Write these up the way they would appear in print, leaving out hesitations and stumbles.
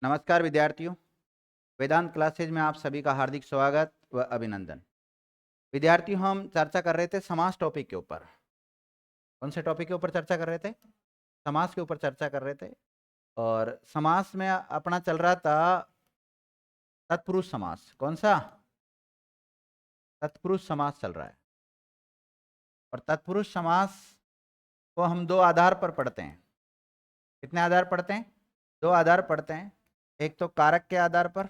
नमस्कार विद्यार्थियों, वेदांत क्लासेज में आप सभी का हार्दिक स्वागत व अभिनंदन। विद्यार्थियों, हम चर्चा कर रहे थे समास टॉपिक के ऊपर। कौन से टॉपिक के ऊपर चर्चा कर रहे थे? समास के ऊपर चर्चा कर रहे थे। और समास में अपना चल रहा था तत्पुरुष समास। कौन सा? तत्पुरुष समास चल रहा है। और तत्पुरुष समास को हम दो आधार पर पढ़ते हैं। कितने आधार पढ़ते हैं? दो आधार पढ़ते हैं। एक तो कारक के आधार पर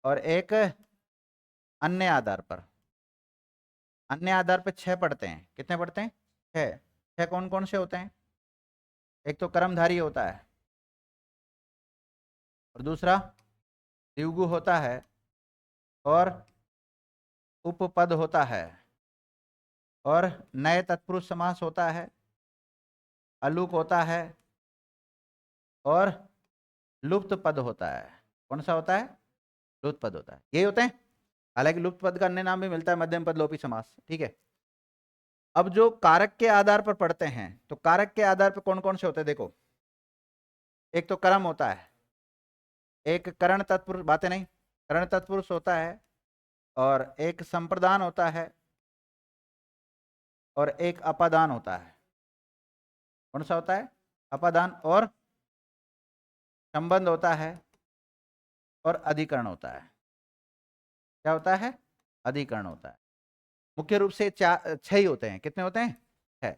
और एक अन्य आधार पर। अन्य आधार पर 6 पढ़ते हैं। कितने पढ़ते हैं? 6। 6 कौन कौन से होते हैं? एक तो कर्मधारी होता है और दूसरा द्विगु होता है और उपपद होता है और नए तत्पुरुष समास होता है, अलूक होता है और लुप्त पद होता है। कौन सा होता है? लुप्त पद होता है। यही होते हैं। हालांकि लुप्त पद का अन्य नाम भी मिलता है, मध्यम पद लोपी समास। ठीक है। अब जो कारक के आधार पर पढ़ते हैं, तो कारक के आधार पर कौन कौन से होते हैं? देखो, एक तो कर्म होता है, एक करण तत्पुरुष, बातें नहीं, करण तत्पुरुष होता है, और एक संप्रदान होता है और एक अपादान होता है। कौन सा होता है? अपादान। और संबंध होता है और अधिकरण होता है। क्या होता है? अधिकरण होता है। मुख्य रूप से 6 ही होते हैं। कितने होते हैं? 6।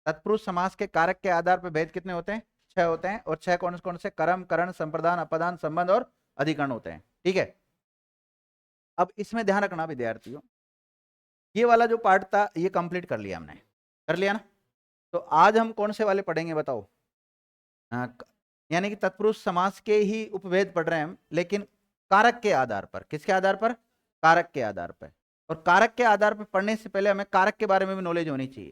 तत्पुरुष समास के कारक के आधार पर भेद कितने होते हैं? 6 होते हैं। और 6 कौन कौन से? कर्म, करण, संप्रदान, अपादान, संबंध और अधिकरण होते हैं। ठीक है। अब इसमें ध्यान रखना विद्यार्थियों, ये वाला जो पार्ट था ये कंप्लीट कर लिया हमने। कर लिया ना? तो आज हम कौन से वाले पढ़ेंगे बताओ? यानी कि तत्पुरुष समास के ही उपभेद पढ़ रहे हैं हम, लेकिन कारक के आधार पर। किसके आधार पर? कारक के आधार पर। और कारक के आधार पर पढ़ने से पहले हमें कारक के बारे में भी नॉलेज होनी चाहिए।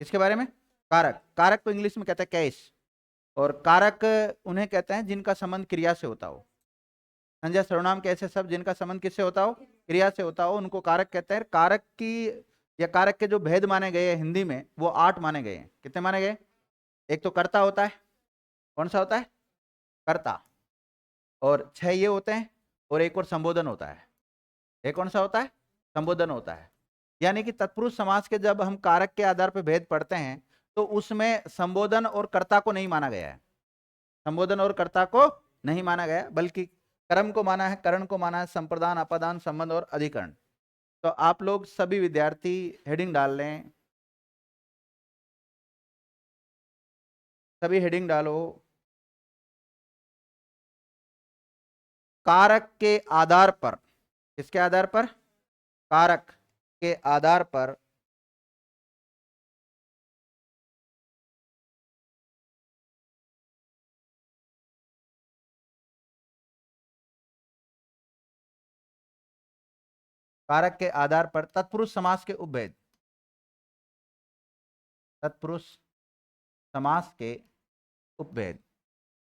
किसके बारे में? कारक। कारक को इंग्लिश में कहते हैं केस। और कारक उन्हें कहते हैं जिनका संबंध क्रिया से होता हो। संज्ञा, सर्वनाम के ऐसे शब्द जिनका संबंध किससे होता हो? क्रिया से होता हो, उनको कारक कहते हैं। कारक की या कारक के जो भेद माने गए हैं हिंदी में, वो 8 माने गए हैं। कितने माने गए? एक तो कर्ता होता है। कौन सा होता है? कर्ता। और 6 ये होते हैं। और एक और संबोधन होता है। एक कौन सा होता है? संबोधन होता है। यानी कि तत्पुरुष समास के जब हम कारक के आधार पर भेद पढ़ते हैं, तो उसमें संबोधन और कर्ता को नहीं माना गया है। संबोधन और कर्ता को नहीं माना गया, बल्कि कर्म को माना है, करण को माना है, संप्रदान, अपादान, संबंध और अधिकरण। तो आप लोग सभी विद्यार्थी हेडिंग डाल लें। सभी हेडिंग डालो। कारक के आधार पर। किसके आधार पर? कारक के आधार पर कारक के आधार पर तत्पुरुष समास के उपभेद। तत्पुरुष समास के उपभेद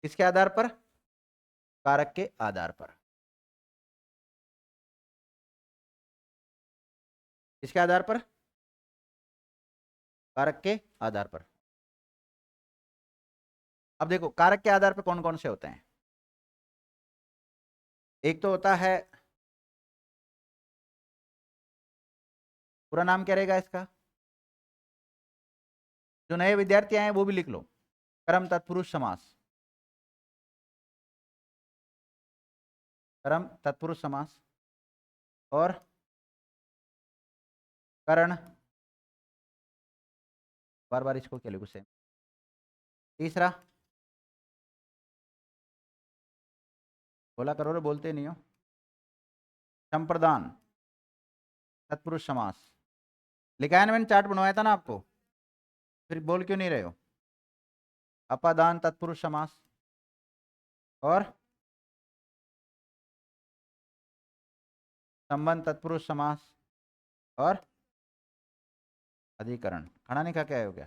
किसके आधार पर? कारक के आधार पर। किसके आधार पर? कारक के आधार पर। अब देखो, कारक के आधार पर कौन कौन से होते हैं? एक तो होता है, पूरा नाम क्या रहेगा इसका? जो नए विद्यार्थी आए हैं वो भी लिख लो। कर्म तत्पुरुष समास। कर्म तत्पुरुष समास और करण। बार बार इसको क्या लिखूं? सेम। तीसरा, बोला करो रे, बोलते नहीं हो। संप्रदान तत्पुरुष समास। लिखा है ना, मैंने चार्ट बनवाया था ना आपको, फिर बोल क्यों नहीं रहे हो? अपादान तत्पुरुष समास और संबंध तत्पुरुष समास और अधिकरण। खाना नहीं खा के आए हो क्या?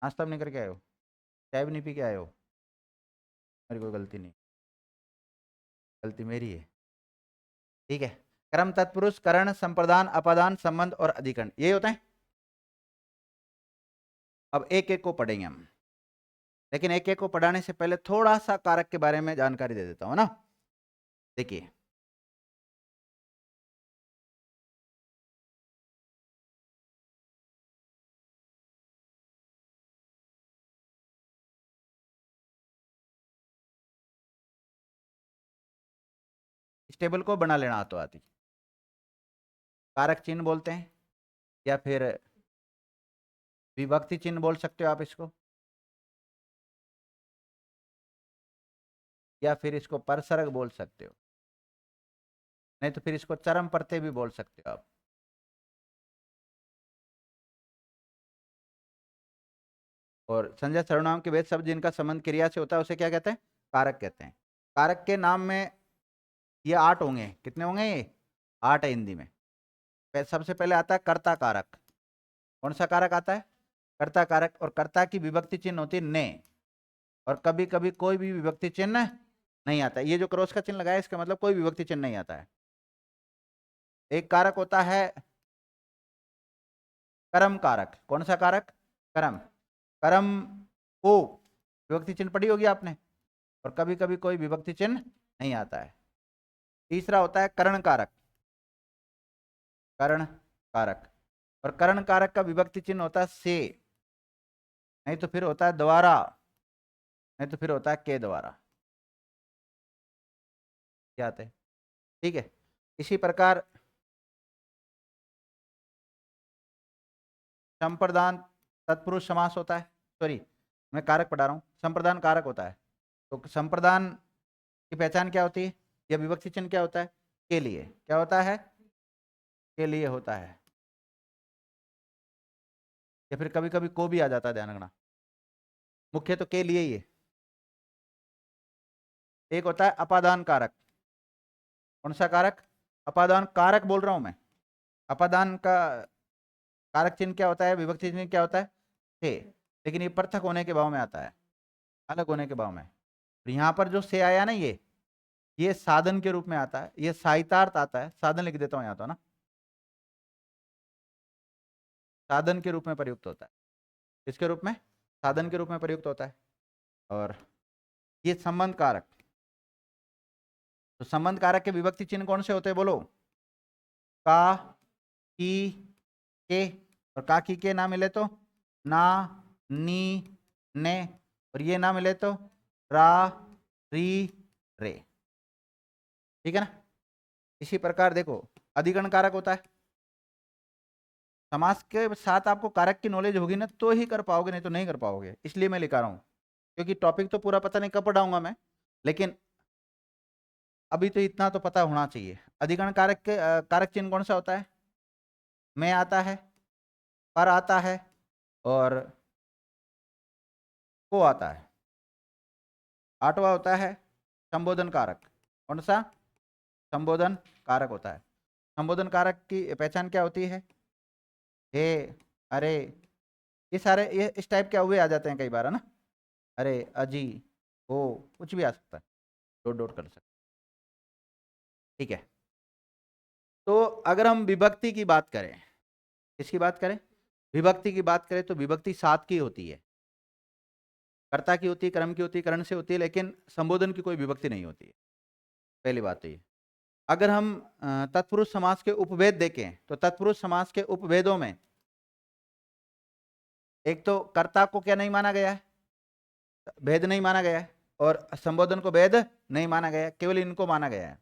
नाश्ता भी नहीं करके आए हो? चाय भी नहीं पी के आए हो? मेरी कोई गलती नहीं, गलती मेरी है। ठीक है। कर्म तत्पुरुष, करण, संप्रदान, अपादान, संबंध और अधिकरण, ये होते हैं। अब एक एक को पढ़ेंगे हम। लेकिन एक एक को पढ़ाने से पहले थोड़ा सा कारक के बारे में जानकारी दे देता हूं ना। देखिए, इस टेबल को बना लेना हाथों हाथ ही। कारक चिन्ह बोलते हैं, या फिर विभक्ति चिन्ह बोल सकते हो आप इसको, या फिर इसको परसर्ग बोल सकते हो, नहीं तो फिर इसको चरम प्रत्यय भी बोल सकते हो आप। और संज्ञा सर्वनाम के वेद शब्द जिनका संबंध क्रिया से होता है उसे क्या कहते हैं? कारक कहते हैं। कारक के नाम में ये 8 होंगे। कितने होंगे ये? 8 है हिंदी में। सबसे पहले आता है कर्ता कारक। कौन सा कारक आता है? कर्ता कारक। और कर्ता की विभक्ति चिन्ह होती है ने, और कभी कभी कोई भी विभक्ति चिन्ह नहीं आता है। ये जो क्रॉस का चिन्ह लगाया इसका मतलब कोई विभक्ति चिन्ह नहीं आता है। एक कारक होता है कर्म कारक। कौन सा कारक? कर्म। कर्म को विभक्ति चिन्ह पढ़ी होगी आपने, और कभी कभी कोई विभक्ति चिन्ह नहीं आता है। तीसरा होता है करण कारक। करण कारक, और करण कारक का विभक्ति चिन्ह होता है से, नहीं तो फिर होता है द्वारा, नहीं तो फिर होता है के द्वारा। क्या आते हैं? ठीक है। इसी प्रकार संप्रदान तत्पुरुष समास होता है। सॉरी, मैं कारक पढ़ा रहा हूँ। संप्रदान कारक होता है। तो संप्रदान की पहचान क्या होती है, या विभक्ति चिन्ह क्या होता है? के लिए। क्या होता है? के लिए होता है, या फिर कभी कभी को भी आ जाता है, ध्यान रखना। मुख्य तो के लिए ही है। एक होता है अपादान कारक। कौन सा कारक? अपादान कारक बोल रहा हूं मैं। अपादान का कारक चिन्ह क्या होता है, विभक्ति चिन्ह क्या होता है? से। लेकिन ये पृथक होने के भाव में आता है, अलग होने के भाव में। और यहाँ पर जो से आया ना, ये साधन के रूप में आता है, ये साहितार्थ आता है। साधन लिख देता हूँ यहाँ तो ना, साधन के रूप में प्रयुक्त होता है। किसके रूप में? साधन के रूप में प्रयुक्त होता है। और ये संबंध कारक। तो संबंध कारक के विभक्ति चिन्ह कौन से होते हैं बोलो? का, की, के। और का की के ना मिले तो ना, नी, ने। और ये ना मिले तो रा, री, रे। ठीक है ना। इसी प्रकार देखो, अधिकरण कारक होता है। समास के साथ आपको कारक की नॉलेज होगी ना तो ही कर पाओगे, नहीं तो नहीं कर पाओगे। इसलिए मैं लिखा रहा हूं, क्योंकि टॉपिक तो पूरा पता नहीं कब पढ़ाऊंगा मैं, लेकिन अभी तो इतना तो पता होना चाहिए। अधिकरण कारक के कारक चिन्ह कौन सा होता है? में आता है, पर आता है, और को आता है। 8वां होता है संबोधन कारक। कौन सा? संबोधन कारक होता है। संबोधन कारक की पहचान क्या होती है? हे, अरे, ये सारे ये इस टाइप के हुए आ जाते हैं कई बार, है ना। अरे, अजी, हो, कुछ भी आ सकता है, डॉट डॉट कर सकते। ठीक है। तो अगर हम विभक्ति की बात करें, किसकी बात करें? विभक्ति की बात करें तो विभक्ति 7 की होती है। कर्ता की होती है, कर्म की होती है, करण से होती है, लेकिन संबोधन की कोई विभक्ति नहीं होती है। पहली बात तो ये। अगर हम तत्पुरुष समास के उपभेद देखें तो तत्पुरुष समास के उपभेदों में एक तो कर्ता को क्या नहीं माना गया है? भेद नहीं माना गया है। और संबोधन को भेद नहीं माना गया है, केवल इनको माना गया है।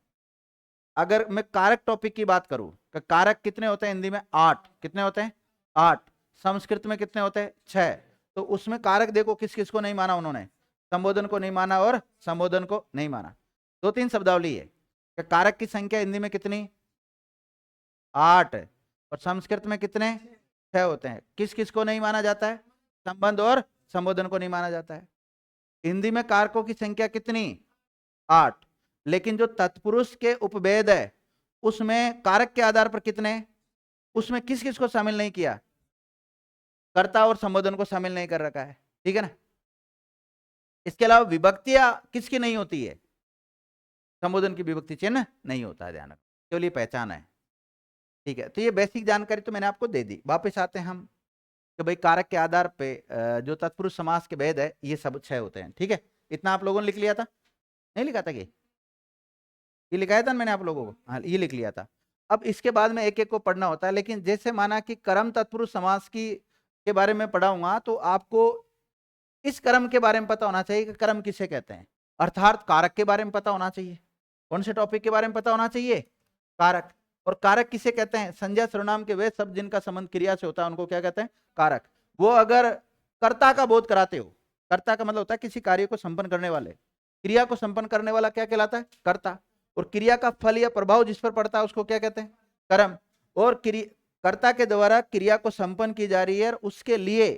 अगर मैं कारक टॉपिक की बात करूं कि कारक कितने होते हैं हिंदी में? 8। कितने होते हैं? 8। संस्कृत में कितने होते हैं? 6। तो उसमें कारक देखो किस किस को नहीं माना उन्होंने? संबोधन को नहीं माना और संबोधन को नहीं माना। 2-3 शब्दावली है कि कारक की संख्या हिंदी में कितनी? 8। और संस्कृत में कितने? 6 होते हैं। किस किस को नहीं माना जाता है? संबंध और संबोधन को नहीं माना जाता है। हिंदी में कारकों की संख्या कितनी? 8। लेकिन जो तत्पुरुष के उपभेद है उसमें कारक के आधार पर कितने? उसमें किस किस को शामिल नहीं किया? कर्ता और संबोधन को शामिल नहीं कर रखा है। ठीक है ना। इसके अलावा विभक्तियां किसकी नहीं होती है? संबोधन की विभक्ति चिन्ह नहीं होता है, ध्यान रखो, केवल ये पहचान है। ठीक है। तो ये बेसिक जानकारी तो मैंने आपको दे दी। वापस आते हैं हम कि भाई कारक के आधार पे जो तत्पुरुष समास के भेद है ये सब 6 होते हैं। ठीक है, इतना आप लोगों ने लिख लिया था, नहीं लिखा था? ये लिखाया था मैंने आप लोगों को, हाँ ये लिख लिया था। अब इसके बाद में एक एक को पढ़ना होता है, लेकिन जैसे माना कि कर्म तत्पुरुष समास की के बारे में पढ़ाऊंगा तो आपको इस कर्म के बारे में पता होना चाहिए कि कर्म किसे कहते हैं, अर्थात कारक के बारे में पता होना चाहिए। कौन से टॉपिक के बारे में पता होना चाहिए? कारक। और कारक किसे कहते हैं? संज्ञा सर्वनाम के वे शब्द जिनका संबंध क्रिया से होता है उनको क्या कहते हैं? कारक। वो अगर कर्ता का बोध कराते हो, कर्ता का मतलब होता है किसी कार्य को संपन्न करने वाले, क्रिया को संपन्न करने वाला क्या कहलाता है? कर्ता। और क्रिया का फल या प्रभाव जिस पर पड़ता है उसको क्या कहते हैं? कर्म। और कर्ता के द्वारा क्रिया को संपन्न की जा रही है, उसके लिए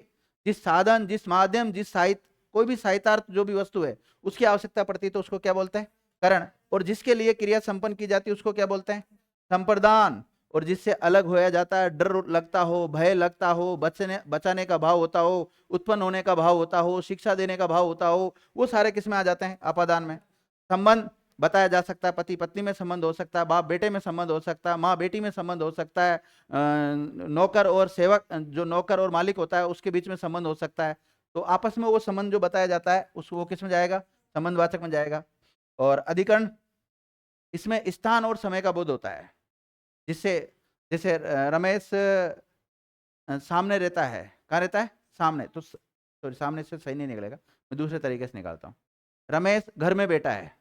जिस साधन, जिस माध्यम, जिस साहित्य, कोई भी साहित्यार्थ जो भी वस्तु है उसकी आवश्यकता पड़ती है तो उसको क्या बोलते हैं? करण। और जिसके लिए क्रिया संपन्न की जाती है उसको क्या बोलते हैं? संप्रदान। और जिससे अलग होया जाता है, डर लगता हो, भय लगता हो, बचाने का भाव होता हो, उत्पन्न होने का भाव होता हो, शिक्षा देने का भाव होता हो, वो सारे किसमें आ जाते हैं? अपादान में। संबंध बताया जा सकता है, पति पत्नी में संबंध हो सकता है, बाप बेटे में संबंध हो सकता है, माँ बेटी में संबंध हो सकता है, नौकर और सेवक, जो नौकर और मालिक होता है उसके बीच में संबंध हो सकता है। तो आपस में वो संबंध जो बताया जाता है वो किस में जाएगा? संबंधवाचक में जाएगा। और अधिकरण, इसमें स्थान और समय का बोध होता है, जिससे जैसे रमेश सामने रहता है, कहाँ रहता है? सामने। तो सॉरी, सामने से सही नहीं निकलेगा, मैं दूसरे तरीके से निकालता हूँ। रमेश घर में बैठा है,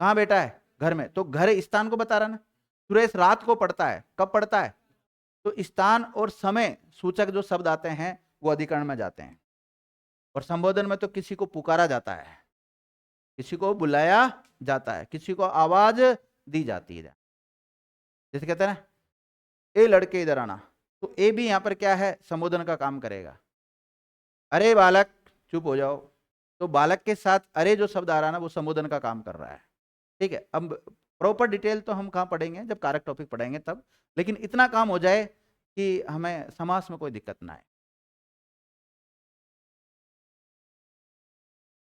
कहाँ बैठा है? घर में। तो घर स्थान को बता रहा ना। सुरेश रात को पढ़ता है, कब पढ़ता है? तो स्थान और समय सूचक जो शब्द आते हैं वो अधिकरण में जाते हैं। और संबोधन में तो किसी को पुकारा जाता है, किसी को बुलाया जाता है, किसी को आवाज दी जाती है। जैसे कहते हैं ना, ए लड़के इधर आना, तो ए भी यहां पर क्या है? संबोधन का काम करेगा। अरे बालक चुप हो जाओ, तो बालक के साथ अरे जो शब्द आ रहा है ना वो संबोधन का काम कर रहा है। ठीक है, अब प्रॉपर डिटेल तो हम कहाँ पढ़ेंगे? जब कारक टॉपिक पढ़ेंगे तब। लेकिन इतना काम हो जाए कि हमें समास में कोई दिक्कत ना आए।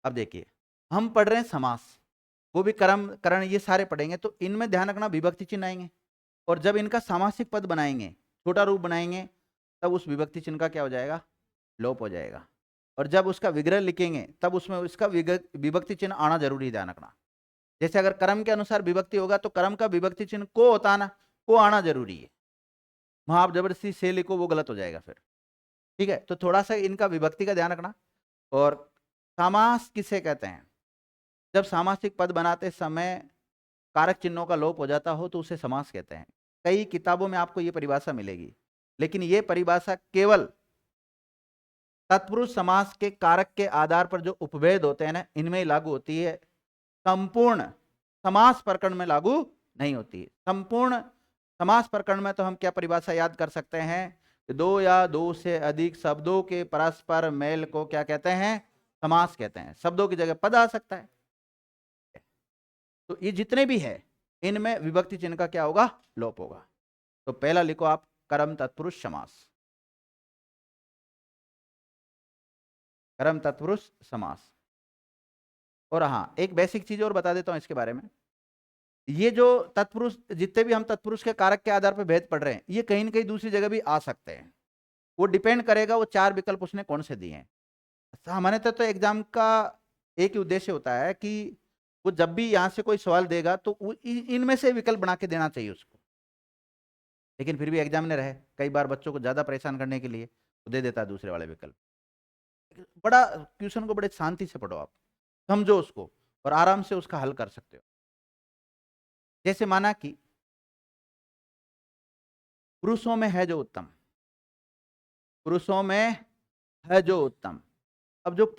अब देखिए, हम पढ़ रहे हैं समास, वो भी कर्म करण ये सारे पढ़ेंगे, तो इनमें ध्यान रखना विभक्ति चिन्ह आएंगे। और जब इनका सामासिक पद बनाएंगे, छोटा रूप बनाएंगे, तब उस विभक्ति चिन्ह का क्या हो जाएगा? लोप हो जाएगा। और जब उसका विग्रह लिखेंगे तब उसमें उसका विभक्ति चिन्ह आना जरूरी, ध्यान रखना। जैसे अगर कर्म के अनुसार विभक्ति होगा तो कर्म का विभक्ति चिन्ह को होता ना, को आना जरूरी है। वहां आप जबरदस्ती से लिखो, वो गलत हो जाएगा फिर। ठीक है, तो थोड़ा सा इनका विभक्ति का ध्यान रखना। और समास किसे कहते हैं? जब सामासिक पद बनाते समय कारक चिन्हों का लोप हो जाता हो तो उसे समास कहते हैं। कई किताबों में आपको ये परिभाषा मिलेगी, लेकिन ये परिभाषा केवल तत्पुरुष समास के कारक के आधार पर जो उपभेद होते हैं ना, इनमें ही लागू होती है, संपूर्ण समास प्रकरण में लागू नहीं होती। संपूर्ण समास प्रकरण में तो हम क्या परिभाषा याद कर सकते हैं? दो या दो से अधिक शब्दों के परस्पर मेल को क्या कहते हैं? समास कहते हैं। शब्दों की जगह पद आ सकता है। तो ये जितने भी है इनमें विभक्ति चिन्ह का क्या होगा? लोप होगा। तो पहला लिखो आप, कर्म तत्पुरुष समास। कर्म तत्पुरुष समास। और हाँ, एक बेसिक चीज और बता देता हूं इसके बारे में। ये जो तत्पुरुष, जितने भी हम तत्पुरुष के कारक के आधार पर भेद पढ़ रहे हैं, ये कहीं ना कहीं दूसरी जगह भी आ सकते हैं। वो डिपेंड करेगा वो 4 विकल्प उसने कौन से दिए हैं। सामान्यतः तो एग्जाम का एक ही उद्देश्य होता है कि वो जब भी यहाँ से कोई सवाल देगा तो इनमें से विकल्प बना के देना चाहिए उसको। लेकिन फिर भी एग्जामिनर है, कई बार बच्चों को ज्यादा परेशान करने के लिए वो दे देता है दूसरे वाले विकल्प। बड़ा क्वेश्चन को बड़े शांति से पढ़ो आप, समझो उसको और आराम से उसका हल कर सकते हो। जैसे माना कि पुरुषों में है जो उत्तम, पुरुषों में है जो उत्तम। अब जो,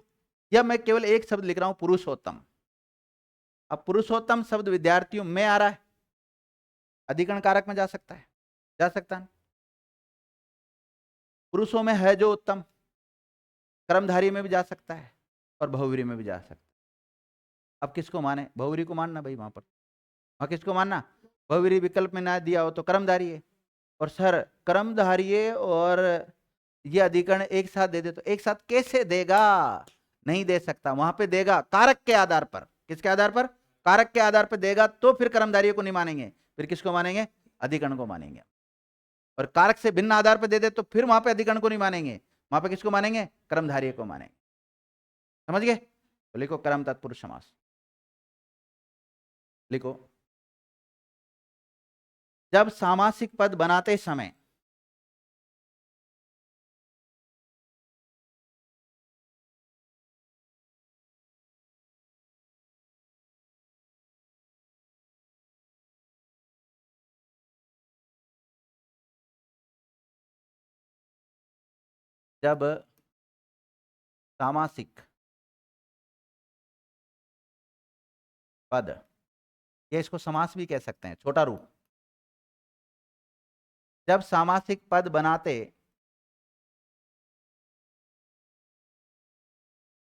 या मैं केवल एक शब्द लिख रहा हूं, पुरुषोत्तम। अब पुरुषोत्तम शब्द विद्यार्थियों में आ रहा है, अधिकरण कारक में जा सकता है, जा सकता है। पुरुषों में है जो उत्तम कर्मधारी में भी जा सकता है और बहुव्रीहि में भी जा सकता है। अब किसको माने? बहुव्रीहि को मानना भाई, वहां पर वहां किसको मानना? बहुव्रीहि विकल्प में ना दिया हो तो कर्मधारी है। और सर कर्मधारी है और ये अधिकरण एक साथ दे दे, तो एक साथ कैसे देगा? नहीं दे सकता, वहां पे देगा कारक के आधार पर। किसके आधार पर? कारक के आधार पर देगा, तो फिर कर्मधारियों को नहीं मानेंगे, फिर किसको मानेंगे? अधिकरण को मानेंगे। और कारक से भिन्न आधार पर दे दे तो फिर वहां पे अधिकरण को नहीं मानेंगे, वहां पे किसको मानेंगे? कर्मधारय को मानेंगे। समझ गए? तो लिखो कर्म तत्पुरुष समास। लिखो, जब सामासिक पद बनाते समय जब सामासिक पद, ये इसको समास भी कह सकते हैं, छोटा रूप, जब सामासिक पद बनाते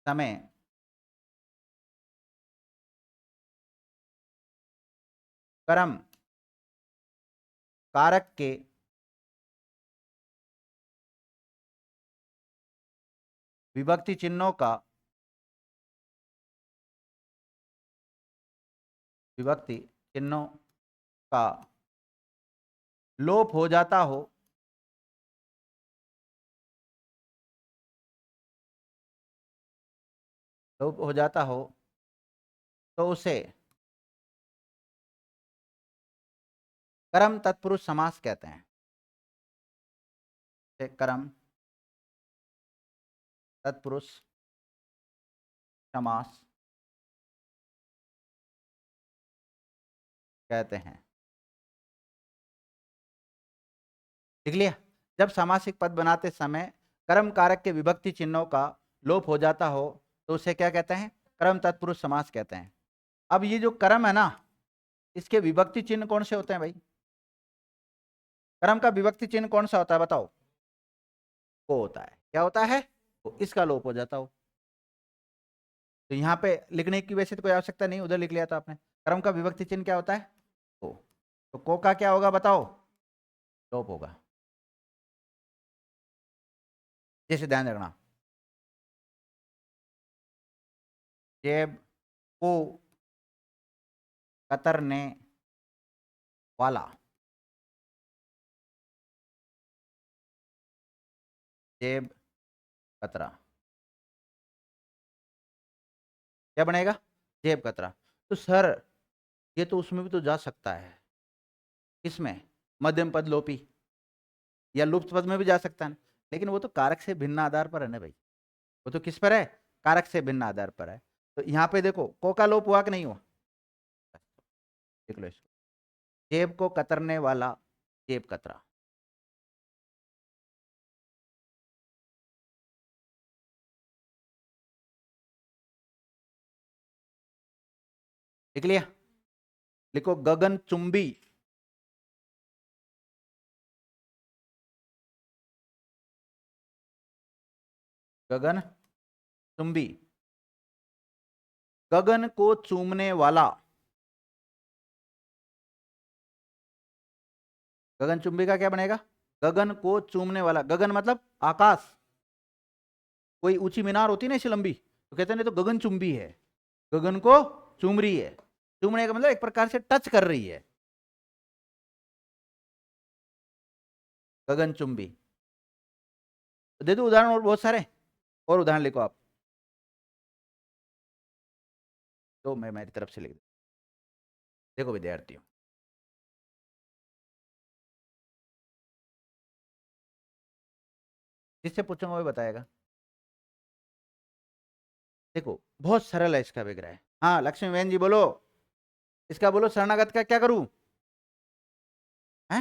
समय कर्म कारक के विभक्ति चिन्हों का लोप हो जाता हो तो उसे कर्म तत्पुरुष समास कहते हैं। कर्म तत्पुरुष समास कहते हैं। लिख लिया? जब सामासिक पद बनाते समय कर्म कारक के विभक्ति चिन्हों का लोप हो जाता हो तो उसे क्या कहते हैं? कर्म तत्पुरुष समास कहते हैं। अब ये जो कर्म है ना, इसके विभक्ति चिन्ह कौन से होते हैं भाई? कर्म का विभक्ति चिन्ह कौन सा होता है बताओ? को होता है। क्या होता है? तो इसका लोप हो जाता हो। तो यहाँ पे लिखने की वैसे तो कोई आवश्यकता नहीं, उधर लिख लिया था आपने। कर्म का विभक्ति चिन्ह क्या होता है? को। तो को का क्या होगा बताओ? लोप होगा। जैसे ध्यान रखना, जेब को कतरने वाला, जेब कतरा, क्या बनेगा? जेब कतरा। तो सर ये तो उसमें भी तो जा सकता है, किसमें? मध्यम पद लोपी या लुप्त पद में भी जा सकता है, लेकिन वो तो कारक से भिन्न आधार पर है ना भाई। वो तो किस पर है? कारक से भिन्न आधार पर है। तो यहाँ पे देखो, को का लोप हुआ कि नहीं हुआ? देख लो इसको, जेब को कतरने वाला, जेब कतरा। लिख लिया? लिखो गगन चुंबी, गगन चुंबी, गगन को चूमने वाला। गगन चुंबी का क्या बनेगा? गगन को चूमने वाला। गगन मतलब आकाश। कोई ऊंची मीनार होती है ना ऐसी लंबी, तो कहते हैं तो गगन चुंबी है, गगन को चूम रही है। चूमने का मतलब एक प्रकार से टच कर रही है, गगन चुंबी। दे दो उदाहरण और बहुत सारे, और उदाहरण लिखो आप। तो मैं मेरी तरफ से लिख दूं। देखो विद्यार्थियों, जिससे पूछूंगा वो बताएगा। देखो बहुत सरल है इसका विग्रह। हाँ लक्ष्मी बहन जी बोलो, इसका बोलो शरणागत का क्या करूं? है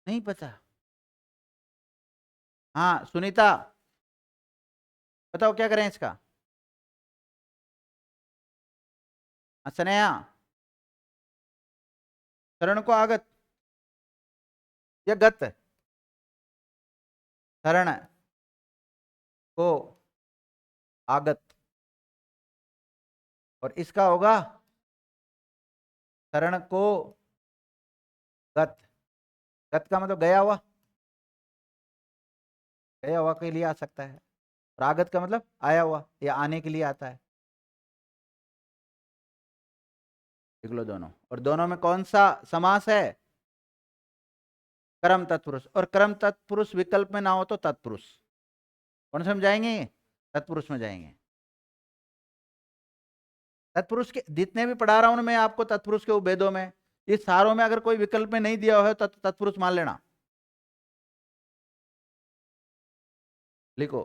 नहीं पता? हाँ सुनीता बताओ क्या करें इसका? सनया, शरण को आगत या गत? शरण को आगत, और इसका होगा शरण को गत। गत का मतलब गया हुआ, गया हुआ के लिए आ सकता है, और आगत का मतलब आया हुआ या आने के लिए आता है। देख लो दोनों, और दोनों में कौन सा समास है? कर्म तत्पुरुष, और कर्म तत्पुरुष विकल्प में ना हो तो तत्पुरुष। कौन से में जाएंगे? तत्पुरुष में जाएंगे। तत्पुरुष के जितने भी पढ़ा रहा हूं मैं आपको, तत्पुरुष के उपभेदों में, इस सारों में अगर कोई विकल्प में नहीं दिया हो तो तत्पुरुष मान लेना। लिखो,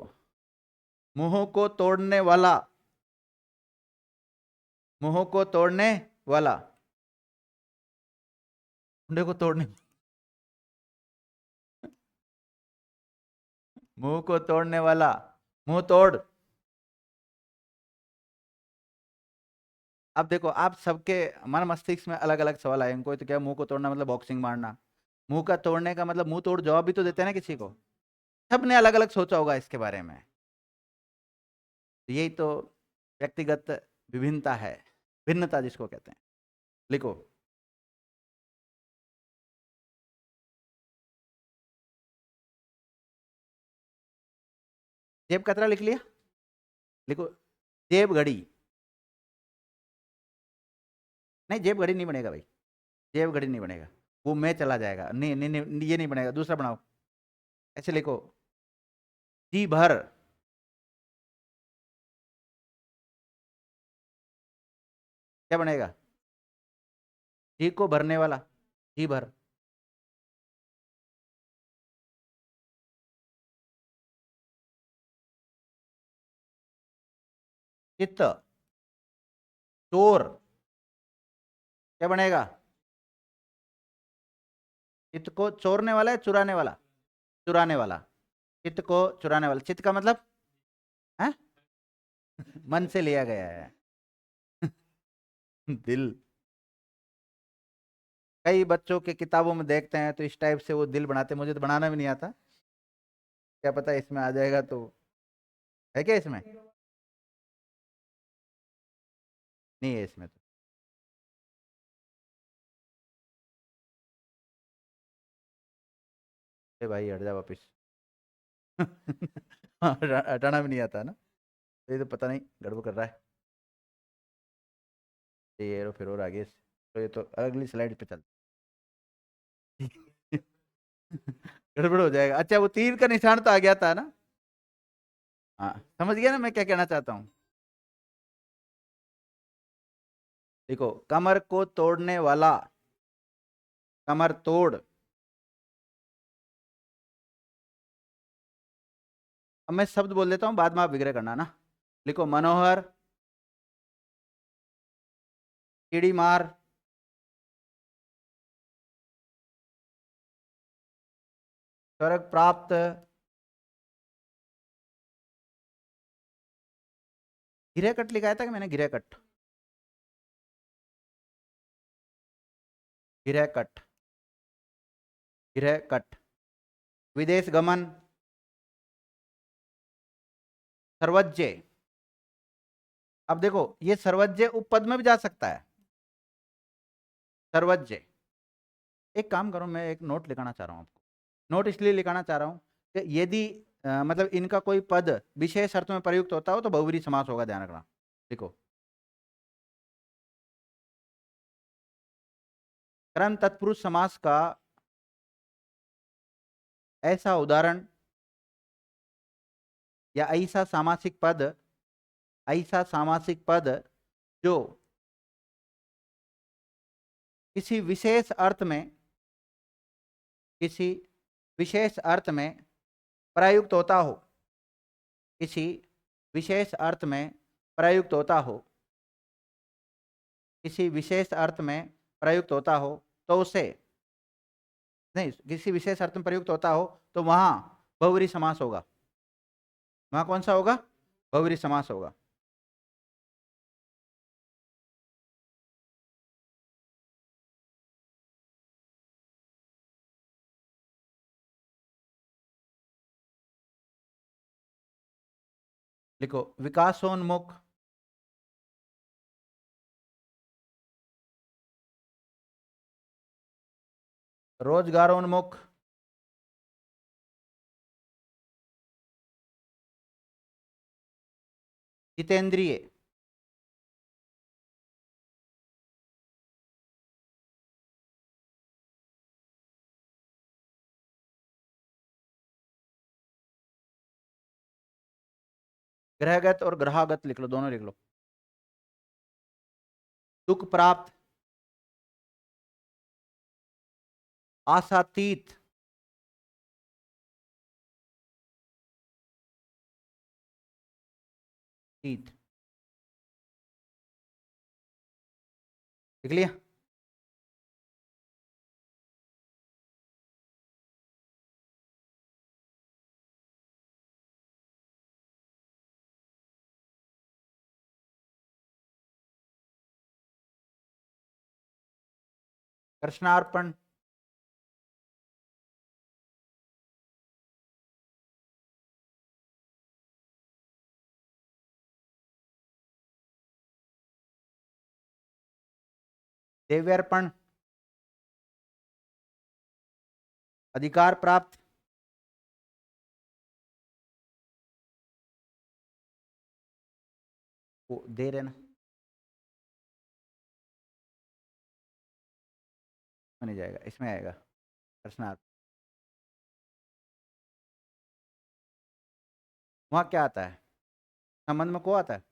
मुंह को तोड़ने वाला, मुंह को तोड़ने वाला, मुंडे को तोड़ने, मुंह को तोड़ने वाला, मुंह तोड़। अब देखो, आप सबके मन मस्तिष्क में अलग अलग सवाल आएंगे। कोई तो क्या मुंह को तोड़ना मतलब बॉक्सिंग मारना, मुंह का तोड़ने का मतलब मुंह तोड़ जवाब भी तो देते हैं ना किसी को। सबने अलग अलग सोचा होगा इसके बारे में। यही तो व्यक्तिगत विभिन्नता है, भिन्नता जिसको कहते हैं। लिखो, जेब कतरा लिख लिया? लिखो, जेब घड़ी। नहीं, जेब घड़ी नहीं बनेगा भाई, जेब घड़ी नहीं बनेगा, वो मैं चला जाएगा। नहीं नहीं नहीं, ये नहीं बनेगा, दूसरा बनाओ। ऐसे लिखो, जी भर। क्या बनेगा? जी को भरने वाला, जी भर। चित्त, चोर। क्या बनेगा? चित्त को चोरने वाला है, चुराने वाला? चुराने वाला। चित्त को चुराने वाला, चित्त का मतलब है मन से लिया गया है दिल। कई बच्चों के किताबों में देखते हैं तो इस टाइप से वो दिल बनाते, मुझे तो बनाना भी नहीं आता। क्या पता इसमें आ जाएगा तो। है क्या इसमें? नहीं है इसमें तो। ए भाई हट जा वापिस हटाना भी नहीं आता ना, तो ये तो पता नहीं गड़बड़ कर रहा है। ये रो फिर और आगे तो ये तो अगली स्लाइड पे चल गड़बड़ हो जाएगा। अच्छा, वो तीर का निशान तो आ गया था ना? हाँ, समझ गया ना मैं क्या कहना चाहता हूँ। देखो, कमर को तोड़ने वाला, कमर तोड़। अब मैं शब्द बोल देता हूँ, बाद में आप विग्रह करना ना। लिखो, मनोहर, कीड़ी मार, स्वर्ग प्राप्त, गिरहकट लिखाया था कि मैंने? गिरहकट, गिरहकट, गिरहकट। विदेश गमन, सर्वज्ञ। अब देखो, ये सर्वज्ञ उपपद में भी जा सकता है, सर्वज्ञ। एक काम करो, मैं एक नोट लिखाना चाह रहा हूँ आपको। नोट इसलिए लिखाना चाह रहा हूँ कि यदि मतलब इनका कोई पद विशेष अर्थ में प्रयुक्त होता हो तो बहुव्रीहि समास होगा, ध्यान रखना। देखो, कर्म तत्पुरुष समास का ऐसा उदाहरण या ऐसा सामासिक पद, ऐसा सामासिक पद जो किसी विशेष अर्थ में, किसी विशेष अर्थ में प्रयुक्त होता हो, किसी विशेष अर्थ में प्रयुक्त होता हो, किसी विशेष अर्थ में प्रयुक्त होता हो तो उसे, नहीं, किसी विशेष अर्थ में प्रयुक्त होता हो तो वहां बहुव्रीहि समास होगा। वहां कौन सा होगा? बहुव्रीहि समास होगा। लिखो, विकासोन्मुख, रोजगारोन्मुख, जितेंद्रिय, ग्रहगत और ग्रहागत लिख लो, दोनों लिख लो। दुख प्राप्त, आशातीत, तीत, लिख लिया। कृष्णार्पण, देव्यार्पण, अधिकार प्राप्त, वो दे रहे ना, नहीं जाएगा, इसमें आएगा कृष्णार्पण। वहां क्या आता है, संबंध में को आता है?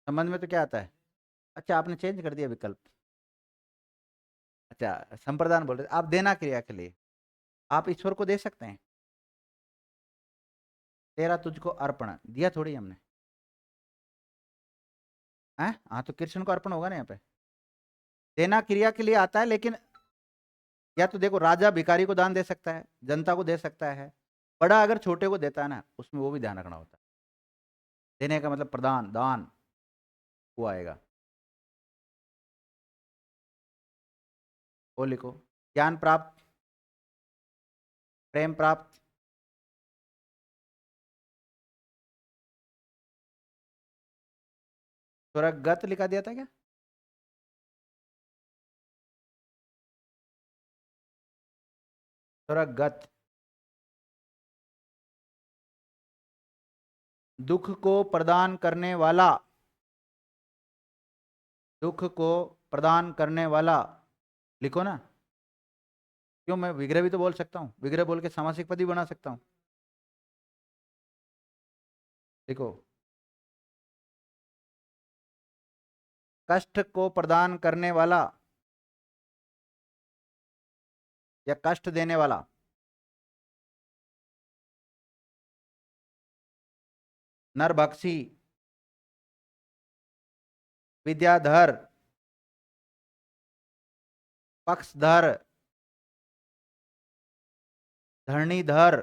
संबंध में तो क्या आता है? अच्छा, आपने चेंज कर दिया विकल्प। अच्छा, संप्रदान बोल रहे, आप देना क्रिया के लिए आप ईश्वर को दे सकते हैं। तेरा तुझको अर्पण दिया थोड़ी हमने, हैं? हाँ, तो कृष्ण को अर्पण होगा ना यहाँ पे। देना क्रिया के लिए आता है, लेकिन या तो देखो, राजा भिखारी को दान दे सकता है, जनता को दे सकता है, बड़ा अगर छोटे को देता है ना, उसमें वो भी ध्यान रखना होता है। देने का मतलब प्रदान, दान, वो आएगा। वो लिखो, ज्ञान प्राप्त, प्रेम प्राप्त, स्वर्गगत लिखा दिया था क्या? स्वर्गगत, दुख को प्रदान करने वाला, दुख को प्रदान करने वाला, लिखो ना। क्यों, मैं विग्रह भी तो बोल सकता हूँ, विग्रह बोल के सामासिक पद भी बना सकता हूँ। देखो, कष्ट को प्रदान करने वाला या कष्ट देने वाला, नरभक्षी, विद्याधर, पक्षधर, धरणीधर,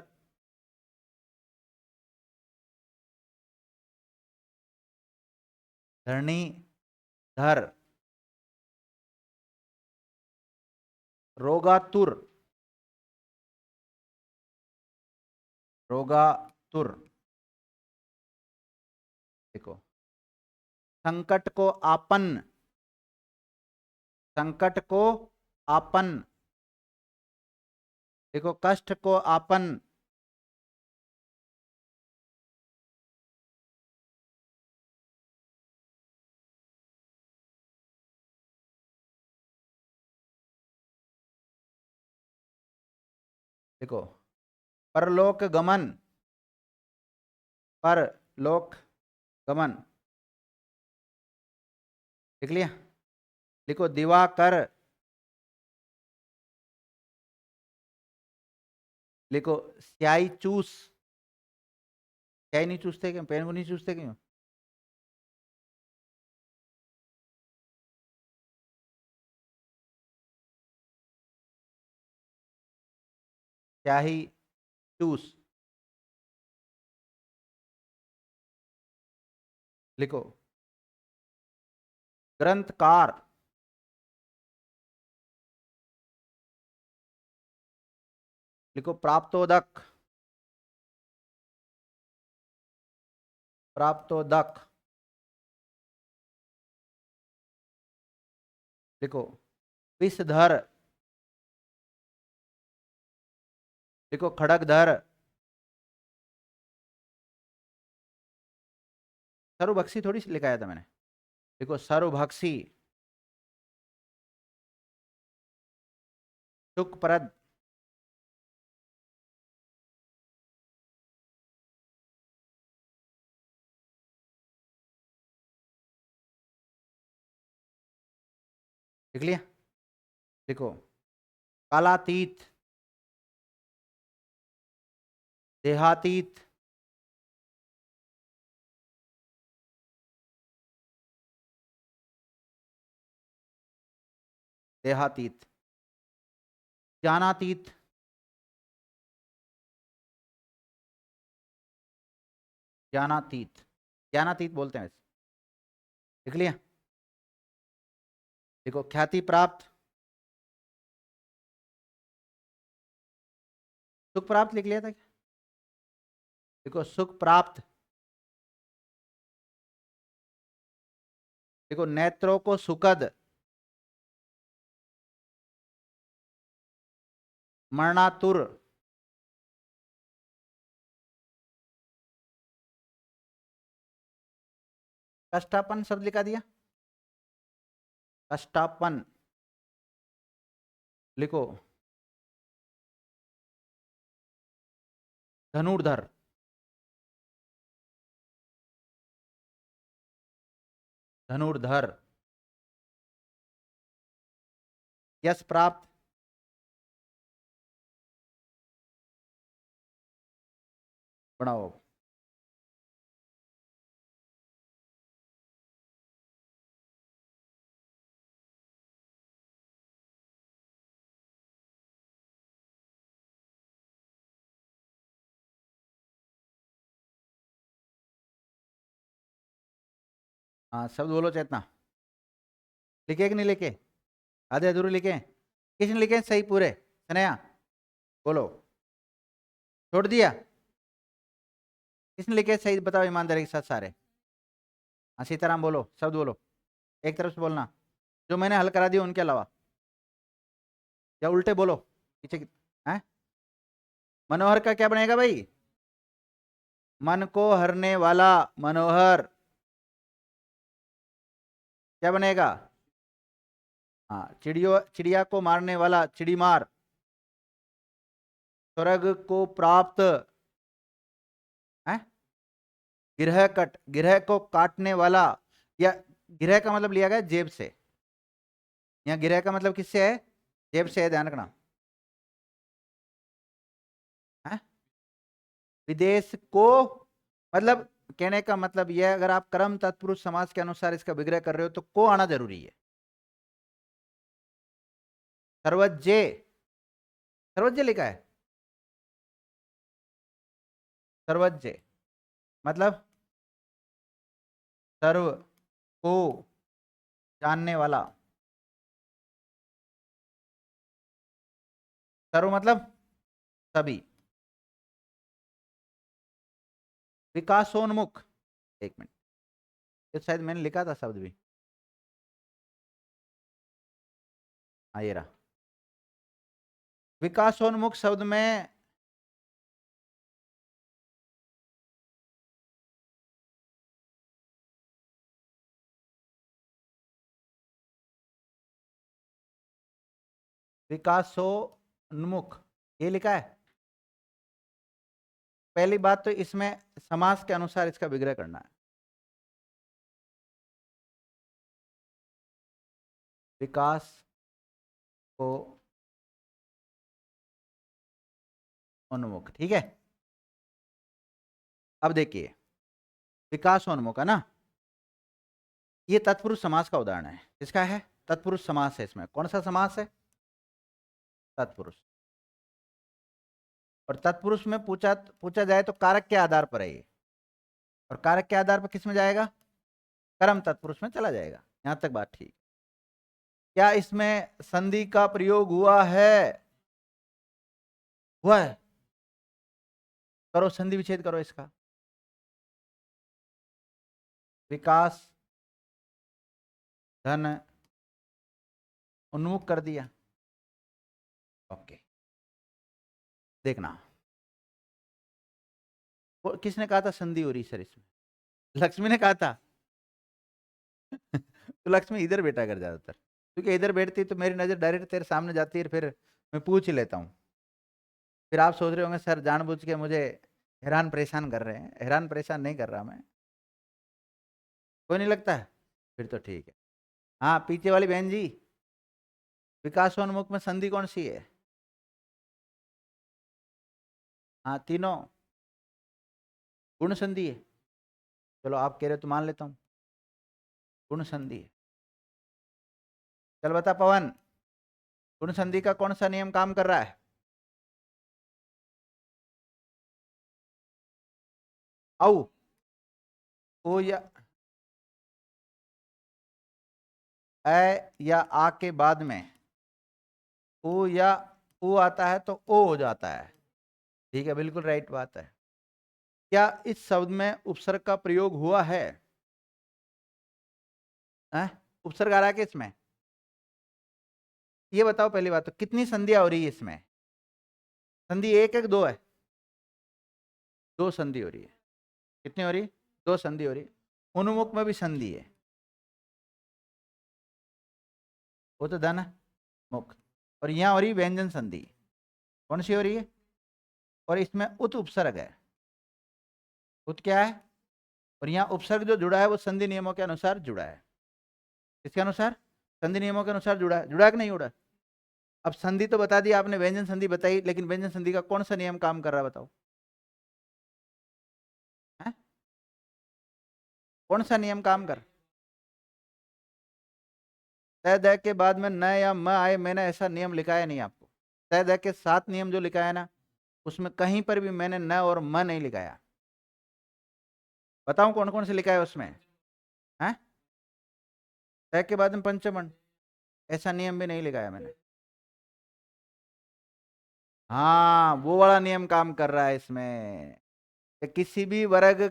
धरणीधर, रोगातुर, रोगातुर, देखो, संकट को आपन, संकट को आपन, देखो, कष्ट को आपन, देखो, परलोक गमन, परलोक गमन, लिख लिया। लिखो, दिवाकर, लिखो, स्याही चूस, स्याही नहीं चूसते क्यों, पेन को नहीं चूसते क्यों? स्याही चूस, लिखो, ग्रंथकार, लिखो, प्राप्तोदक, प्राप्तोदक, लिखो, विषधर, लिखो, खड़गधर, सरुबक्षी थोड़ी सी लिखाया था मैंने, देखो सर्वभक्षी, सुखप्रद, लिख लिया। देखो कालातीत, देहातीत, देहातीत, ज्ञानातीत, ज्ञानातीत, ज्ञानातीत बोलते हैं इसे। लिख लिया। देखो ख्याति प्राप्त, सुख प्राप्त लिख लिया था क्या? देखो सुख प्राप्त, देखो नेत्रों को सुखद, मरणातुर, कष्टापन शब्द लिखा दिया, कष्टापन लिखो, धनुर्धर, धनुर्धर, यश प्राप्त, बढ़ाओ, हाँ शब्द बोलो चेतना। लिखे कि नहीं लिखे? आधे अधूरे लिखे? किसने लिखे सही पूरे? सनया बोलो। छोड़ दिया? किसने लिखे सही बताओ ईमानदारी के साथ सारे? हाँ सीताराम बोलो, शब्द बोलो, एक तरफ से बोलना, जो मैंने हल करा दिया उनके अलावा, या उल्टे बोलो पीछे हैं। मनोहर का क्या बनेगा भाई? मन को हरने वाला, मनोहर क्या बनेगा? हाँ चिड़ियों, चिड़िया को मारने वाला, चिड़ीमार। स्वर्ग को प्राप्त है, गिरह कट, गिरह को काटने वाला, या गिरह का मतलब लिया गया जेब से, यहाँ गिरह का मतलब किससे है? जेब से है, ध्यान रखना है। विदेश को, मतलब कहने का मतलब यह, अगर आप कर्म तत्पुरुष समास के अनुसार इसका विग्रह कर रहे हो तो को आना जरूरी है। सर्वज्ञ, सर्वज्ञ लिखा है, सर्वज्ञ मतलब सर्व को जानने वाला, सर्व मतलब सभी, विकासोन्मुख, एक मिनट, ये शायद मैंने लिखा था शब्द भी, हाँ ये रहा। विकासोन्मुख शब्द में विकासोन्मुख ये लिखा है। पहली बात तो इसमें समास के अनुसार इसका विग्रह करना है। विकास को उन्मुख, ठीक है। अब देखिए विकासोन्मुख है ना, ये तत्पुरुष समास का उदाहरण है। इसका है तत्पुरुष समास है। इसमें कौन सा समास है? तत्पुरुष। और तत्पुरुष में पूछा पूछा जाए तो कारक के आधार पर है ये, और कारक के आधार पर किस में जाएगा? कर्म तत्पुरुष में चला जाएगा। यहां तक बात ठीक। क्या इसमें संधि का प्रयोग हुआ है? हुआ है। करो संधि विच्छेद करो इसका। विकास धन उन्मुख कर दिया। ओके देखना, किसने कहा था संधि हो रही सर इसमें? लक्ष्मी ने कहा था। तो लक्ष्मी इधर बैठा कर ज्यादातर, क्योंकि इधर बैठती तो मेरी नजर डायरेक्ट तेरे सामने जाती है, फिर मैं पूछ ही लेता हूँ। फिर आप सोच रहे होंगे सर जानबूझ के मुझे हैरान परेशान कर रहे हैं। हैरान परेशान नहीं कर रहा मैं। कोई नहीं लगता है? फिर तो ठीक है। हाँ पीछे वाली बहन जी, विकासोन्मुख में संधि कौन सी है? हाँ तीनों गुण संधि है। चलो आप कह रहे हो तो मान लेता हूँ, गुण संधि है। चल बता पवन, गुण संधि का कौन सा नियम काम कर रहा है? औ ओ या ए या आ के बाद में ओ या ओ आता है तो ओ हो जाता है। ठीक है, बिल्कुल राइट बात है। क्या इस शब्द में उपसर्ग का प्रयोग हुआ है? उपसर्ग आ रहा है कि इसमें? ये बताओ पहली बात तो कितनी संधियां हो रही है इसमें? संधि एक है दो है? दो संधि हो रही है। कितनी हो रही? दो संधि हो रही। उन्मुख में भी संधि है, वो तो धन मुख। और यहां हो रही व्यंजन संधि। कौन सी हो रही है? और इसमें उत उपसर्ग है। उत क्या है? और यहाँ उपसर्ग जो जुड़ा है वो संधि नियमों के अनुसार जुड़ा है। किसके अनुसार? संधि नियमों के अनुसार जुड़ा है। जुड़ा है कि नहीं जुड़ा? अब संधि तो बता दी आपने, व्यंजन संधि बताई, लेकिन व्यंजन संधि का कौन सा नियम काम कर रहा है बताओ? है? कौन सा नियम काम कर? तय दय के बाद में न या म आए, मैंने ऐसा नियम लिखाया नहीं आपको। तय दय के 7 नियम जो लिखा है ना, उसमें कहीं पर भी मैंने न और म नहीं लिखाया। बताऊं कौन कौन से लिखा है उसमें? है? तय के बाद में पंचमण, ऐसा नियम भी नहीं लिखाया मैंने। हाँ वो वाला नियम काम कर रहा है इसमें कि किसी भी वर्ग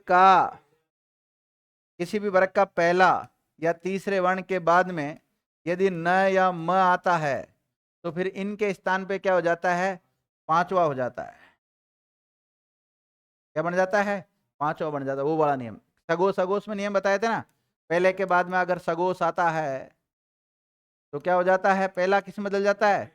का पहला या तीसरे वर्ण के बाद में यदि न या म आता है तो फिर इनके स्थान पे क्या हो जाता है? पांचवा हो जाता है। क्या बन जाता है? पांचवा बन जाता है। वो बड़ा नियम सगोस सगोस में नियम बताए थे ना, पहले के बाद में अगर सगोस आता है तो क्या हो जाता है? पहला किस में बदल जाता है?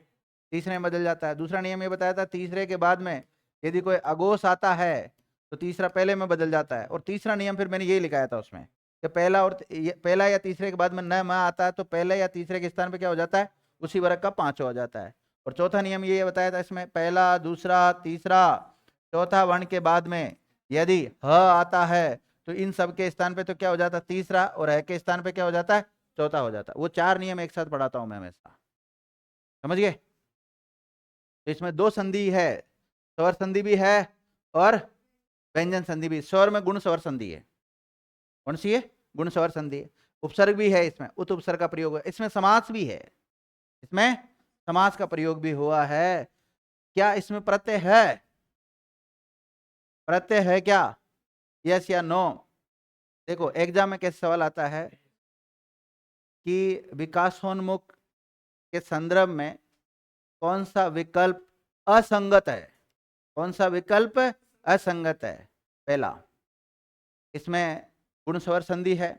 तीसरे में बदल जाता है। दूसरा नियम ये बताया था तीसरे के बाद में यदि कोई अगोस आता है तो तीसरा पहले में बदल जाता है। और तीसरा नियम फिर मैंने ये लिखाया था उसमें कि पहला या तीसरे के बाद में न म आता है तो पहले या तीसरे के स्थान पे क्या हो जाता है? उसी वर्ग का पांचवा हो जाता है। और चौथा नियम ये बताया था इसमें, पहला दूसरा तीसरा चौथा वर्ण के बाद में यदि ह आता है तो इन सब के स्थान पे तो क्या हो जाता है? तीसरा, और ह के स्थान पे क्या हो जाता है? चौथा हो जाता है। वो 4 नियम एक साथ पढ़ाता हूं मैं हमेशा। समझ गए? तो इसमें दो संधि है, स्वर संधि भी है और व्यंजन संधि भी। स्वर में गुण स्वर संधि है। कौन सी है? गुण स्वर संधि है। उपसर्ग भी है इसमें, उत उपसर्ग का प्रयोग है इसमें। समास भी है इसमें, समास का प्रयोग भी हुआ है। क्या इसमें प्रत्यय है? प्रत्यय है क्या? यस या नो? देखो एग्जाम में कैसे सवाल आता है कि विकासोन्मुख के संदर्भ में कौन सा विकल्प असंगत है? कौन सा विकल्प असंगत है? पहला, इसमें गुण स्वर संधि है,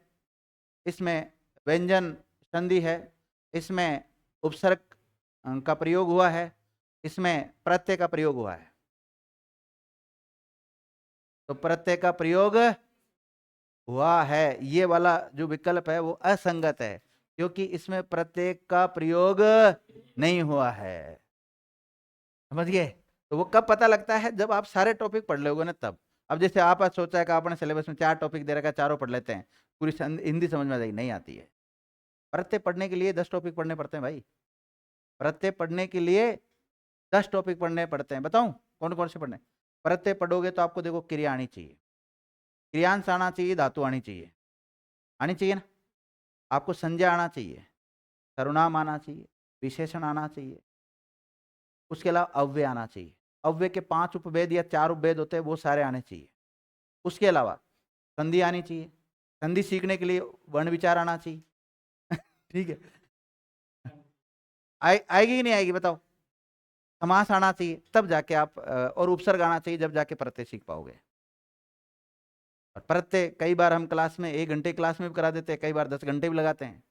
इसमें व्यंजन संधि है, इसमें उपसर्ग का प्रयोग हुआ है, इसमें प्रत्यय का प्रयोग हुआ है। तो प्रत्यय का प्रयोग हुआ है, ये वाला जो विकल्प है वो असंगत है, क्योंकि इसमें प्रत्यय का प्रयोग नहीं हुआ है। समझ गए? तो वो कब पता लगता है? जब आप सारे टॉपिक पढ़ लोगे ना तब। अब जैसे आप आज सोचा है कि आपने सिलेबस में 4 टॉपिक दे रखा है, चारों पढ़ लेते हैं, पूरी हिंदी समझ में नहीं आती है। प्रत्यय पढ़ने के लिए 10 टॉपिक पढ़ने पड़ते हैं भाई। प्रत्यय पढ़ने के लिए 10 टॉपिक पढ़ने पड़ते हैं। बताऊं कौन कौन से पढ़ने? प्रत्यय पढ़ोगे तो आपको देखो क्रिया आनी चाहिए, क्रियांश आना चाहिए, धातु आनी चाहिए, आनी चाहिए ना? आपको संज्ञा आना चाहिए, सर्वनाम आना चाहिए, विशेषण आना चाहिए, उसके अलावा अव्यय आना चाहिए। अव्यय के 5 उपभेद या 4 उपभेद होते हैं, वो सारे आने चाहिए। उसके अलावा संधि आनी चाहिए, संधि सीखने के लिए वर्ण विचार आना चाहिए। ठीक है? आएगी कि नहीं आएगी बताओ? समास आना चाहिए, तब जाके आप और उपसर्ग आना चाहिए, जब जाके प्रत्यय सीख पाओगे। और प्रत्येक कई बार हम क्लास में 1 घंटे क्लास में भी करा देते हैं, कई बार 10 घंटे भी लगाते हैं,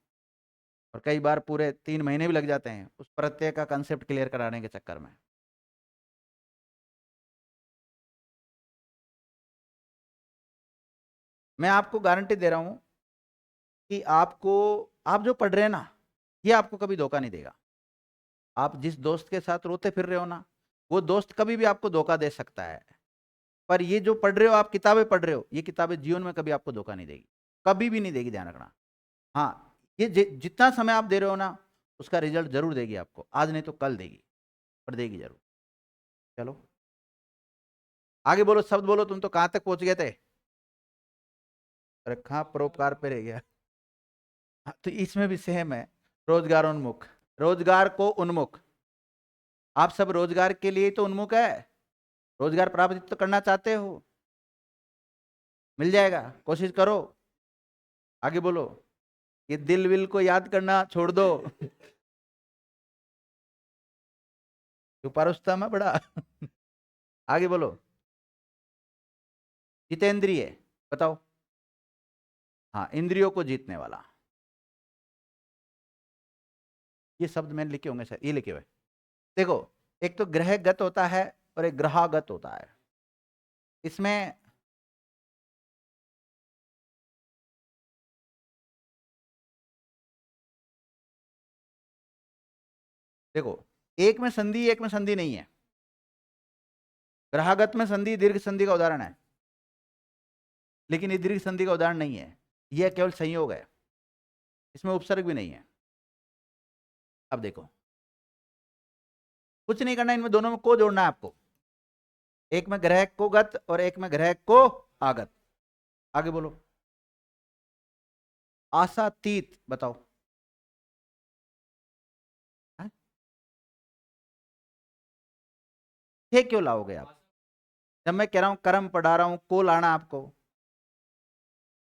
और कई बार पूरे 3 महीने भी लग जाते हैं उस प्रत्यय का कंसेप्ट क्लियर कराने के चक्कर में। मैं आपको गारंटी दे रहा हूं कि आपको, आप जो पढ़ रहे हैं ना, ये आपको कभी धोखा नहीं देगा। आप जिस दोस्त के साथ रोते फिर रहे हो ना, वो दोस्त कभी भी आपको धोखा दे सकता है, पर ये जो पढ़ रहे हो, आप किताबें पढ़ रहे हो, ये किताबें जीवन में कभी आपको धोखा नहीं देगी, कभी भी नहीं देगी, ध्यान रखना। हाँ, ये जितना समय आप दे रहे हो ना, उसका रिजल्ट जरूर देगी आपको, आज नहीं तो कल देगी, पर देगी जरूर। चलो आगे बोलो, शब्द बोलो, तुम तो कहां तक पहुंच गए थे? अरे कहाँ परोपकार पे रह गया। हाँ, तो इसमें भी सेम है, रोजगारोन्मुख, रोजगार को उन्मुख। आप सब रोजगार के लिए तो उन्मुख है, रोजगार प्राप्त तो करना चाहते हो, मिल जाएगा, कोशिश करो। आगे बोलो, ये दिल विल को याद करना छोड़ दो। छुपा रुस्तम है बड़ा। आगे बोलो, जितेंद्रिय, बताओ। हाँ, इंद्रियों को जीतने वाला। ये शब्द मैंने लिखे होंगे सर, ये लिखे हुए। देखो, एक तो ग्रहगत होता है और एक ग्रहागत होता है। इसमें देखो, एक में संधि, एक में संधि नहीं है। ग्रहागत में संधि दीर्घ संधि का उदाहरण है, लेकिन ये दीर्घ संधि का उदाहरण नहीं है, यह केवल संयोग है, इसमें उपसर्ग भी नहीं है। अब देखो, कुछ नहीं करना, इनमें दोनों में को जोड़ना है आपको, एक में ग्रह को गत और एक में ग्रह को आगत। आगे बोलो, आशातीत, बताओ। हाँ? ये क्यों लाओगे आप? जब मैं कह रहा हूं कर्म पढ़ा रहा हूं, को लाना आपको,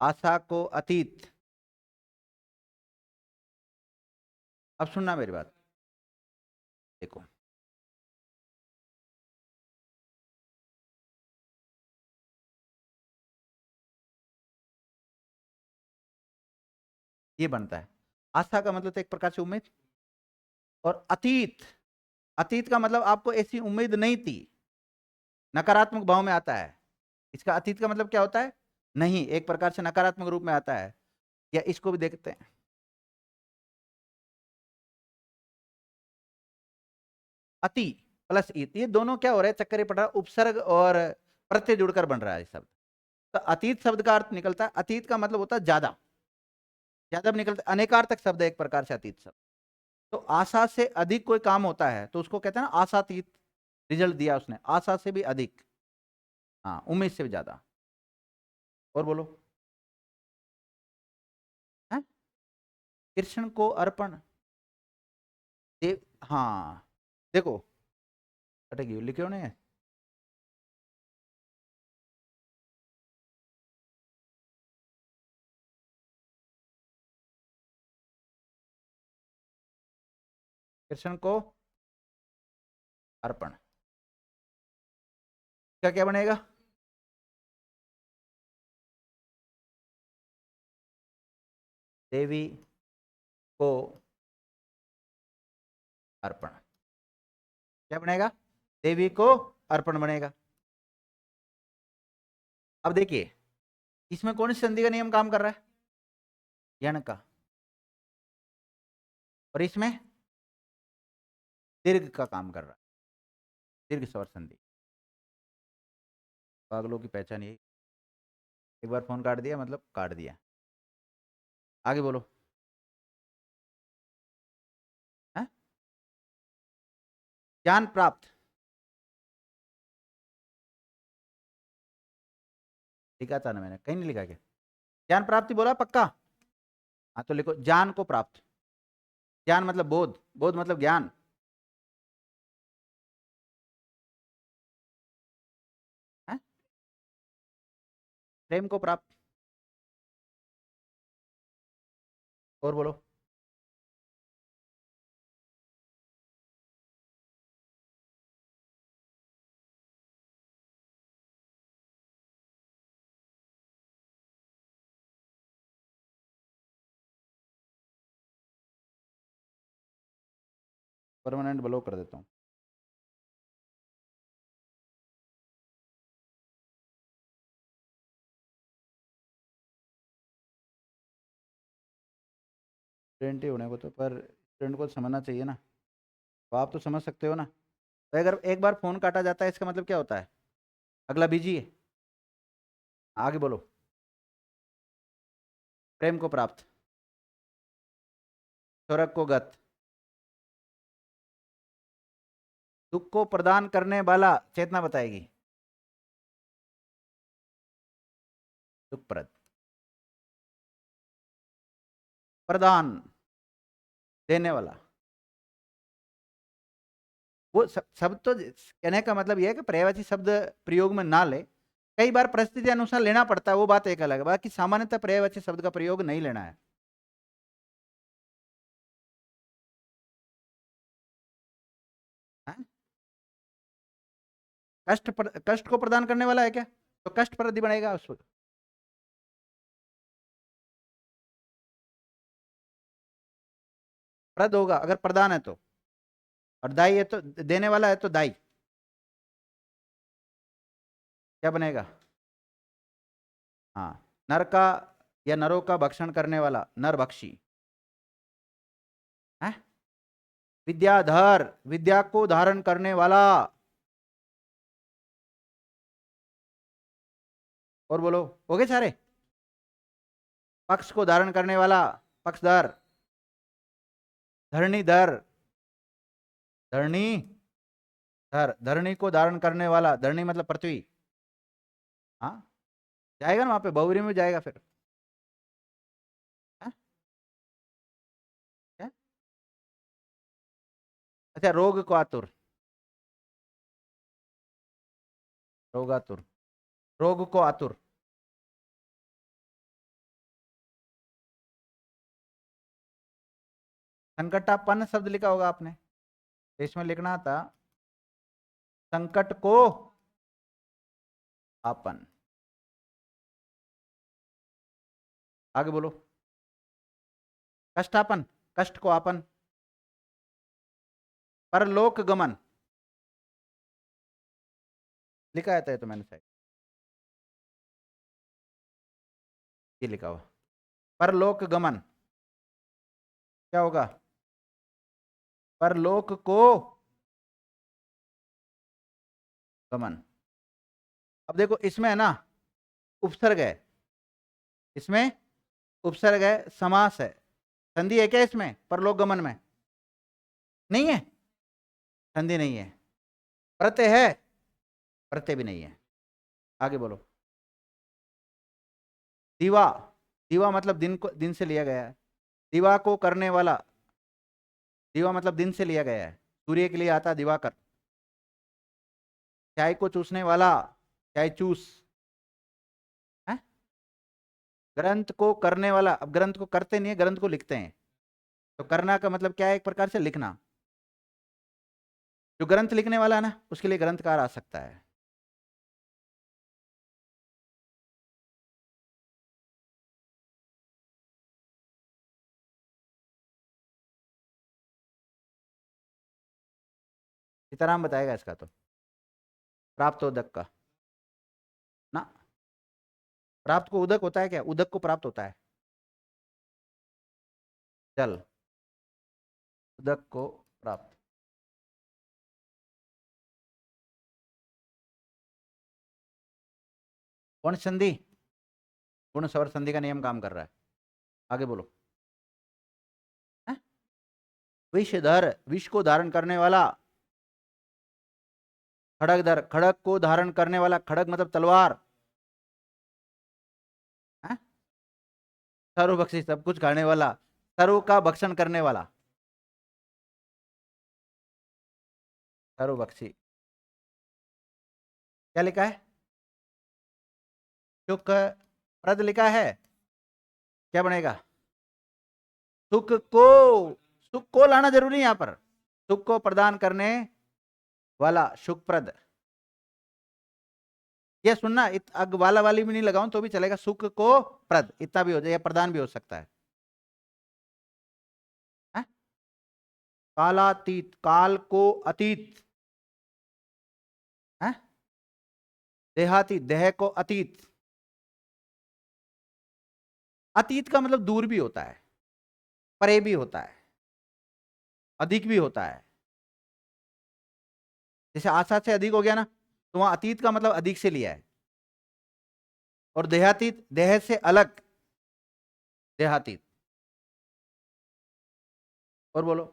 आशा को अतीत। अब सुनना मेरी बात, देखो, ये बनता है, आशा का मतलब तो एक प्रकार से उम्मीद, और अतीत, अतीत का मतलब आपको ऐसी उम्मीद नहीं थी, नकारात्मक भाव में आता है। इसका अतीत का मतलब क्या होता है? नहीं, एक प्रकार से नकारात्मक रूप में आता है। या इसको भी देखते हैं, अति प्लस ईत, ये दोनों क्या हो रहा है, चक्कर ये पड़ रहा है, उपसर्ग और प्रत्यय जुड़कर बन रहा है शब्द। तो अतीत शब्द का अर्थ निकलता है, अतीत का मतलब होता है ज्यादा, ज्यादा भी निकलता है, अनेकार्थक शब्द है एक प्रकार से अतीत शब्द। तो आशा से अधिक कोई काम होता है तो उसको कहते हैं ना आशातीत, रिजल्ट दिया उसने, आशा से भी अधिक, हाँ, उम्मीद से भी ज्यादा। और बोलो, है कृष्ण को अर्पण, देव, हाँ, देखो, अटकी लिखे होने हैं। कृष्ण को अर्पण, क्या क्या बनेगा? देवी को अर्पण, क्या बनेगा? देवी को अर्पण बनेगा। अब देखिए, इसमें कौन सी संधि का नियम काम कर रहा है? यण का। और इसमें दीर्घ का काम कर रहा है, दीर्घ स्वर संधि। पागलों की पहचान यही, एक बार फोन काट दिया मतलब काट दिया। आगे बोलो, है ज्ञान प्राप्त, लिखा था ना मैंने, कहीं नहीं लिखा क्या? ज्ञान प्राप्ति बोला पक्का? हाँ तो लिखो, ज्ञान को प्राप्त। ज्ञान मतलब बोध, बोध मतलब ज्ञान। है प्रेम को प्राप्त। और बोलो, परमानेंट ब्लॉक कर देता हूँ। स्टूडेंट ही होने को तो, पर स्टूडेंट को समझना चाहिए ना। तो आप तो समझ सकते हो ना। तो अगर एक बार फोन काटा जाता है इसका मतलब क्या होता है? अगला बिजी है। आगे बोलो। प्रेम को प्राप्त, स्वर्ग को गत, दुख को प्रदान करने वाला चेतना बताएगी, दुखप्रद। प्रदान, देने वाला। वो शब्द तो कहने का मतलब यह है कि पर्यायवाची शब्द प्रयोग में ना ले, कई बार परिस्थिति अनुसार लेना पड़ता है, वो बात एक अलग है। बाकी सामान्यतः पर्यायवाची शब्द का प्रयोग नहीं लेना है। हाँ? कष्ट को प्रदान करने वाला है क्या? तो कष्ट प्रति बनेगा उस वक्त। प्रद होगा अगर प्रदान है तो, और दाई है तो, देने वाला है तो दाई। क्या बनेगा? हाँ, नर का या नरों का भक्षण करने वाला, नर भक्षी है। विद्याधर, विद्या को धारण करने वाला। और बोलो, हो गए सारे? पक्ष को धारण करने वाला, पक्षधर। धरणीधर, धरणी धर, धरणी को धारण करने वाला, धरणी मतलब पृथ्वी। हाँ, जाएगा ना वहां पे, बहुरी में जाएगा फिर। हाँ? क्या? अच्छा, रोग को आतुर, रोगातुर, रोग को आतुर। संकटापन्न शब्द लिखा होगा आपने, तो इसमें लिखना था संकट को आपन। आगे बोलो। कष्टापन, कष्ट को आपन। परलोक गमन, लिखा है तो मैंने शायद ये लिखा हुआ। परलोक गमन क्या होगा? परलोक को गमन। अब देखो इसमें है ना, उपसर्ग है, इसमें उपसर्ग है, समास है, संधि है क्या इसमें परलोक गमन में? नहीं है, संधि नहीं है। प्रत्यय है? प्रत्यय भी नहीं है। आगे बोलो। दीवा, दीवा मतलब दिन को, दिन से लिया गया है। दीवा को करने वाला, दीवा मतलब दिन से लिया गया है, सूर्य के लिए आता है दिवाकर। चाय को चूसने वाला, चाय चूस है। ग्रंथ को करने वाला, अब ग्रंथ को करते नहीं है, ग्रंथ को लिखते हैं। तो करना का मतलब क्या है? एक प्रकार से लिखना। जो ग्रंथ लिखने वाला है ना, उसके लिए ग्रंथकार आ सकता है। सीताराम बताएगा इसका तो। प्राप्त उदक का ना, प्राप्त को उदक होता है क्या? उदक को प्राप्त होता है जल, उदक को प्राप्त। कौन संधि? गुण स्वर संधि का नियम काम कर रहा है। आगे बोलो। है? विषधर, विष को धारण करने वाला। खड़गधर, खड़ग को धारण करने वाला, खड़ग मतलब तलवार है। सर्वभक्षी, सब कुछ खाने वाला, सर्व का भक्षण करने वाला, सर्वभक्षी। क्या लिखा है? सुख प्रद लिखा है। क्या बनेगा? सुख को, सुख को लाना जरूरी है यहां पर। सुख को प्रदान करने वाला, सुखप्रद। ये सुनना, अग वाला वाली भी नहीं लगाऊं तो भी चलेगा, सुख को प्रद इतना भी हो जाए, या प्रदान भी हो सकता है। कालातीत, काल को अतीत है। देहातीत, देह को अतीत। अतीत का मतलब दूर भी होता है, परे भी होता है, अधिक भी होता है। जैसे आसाद से अधिक हो गया ना, तो वहां अतीत का मतलब अधिक से लिया है। और देहातीत, देह से अलग, देहातीत। और बोलो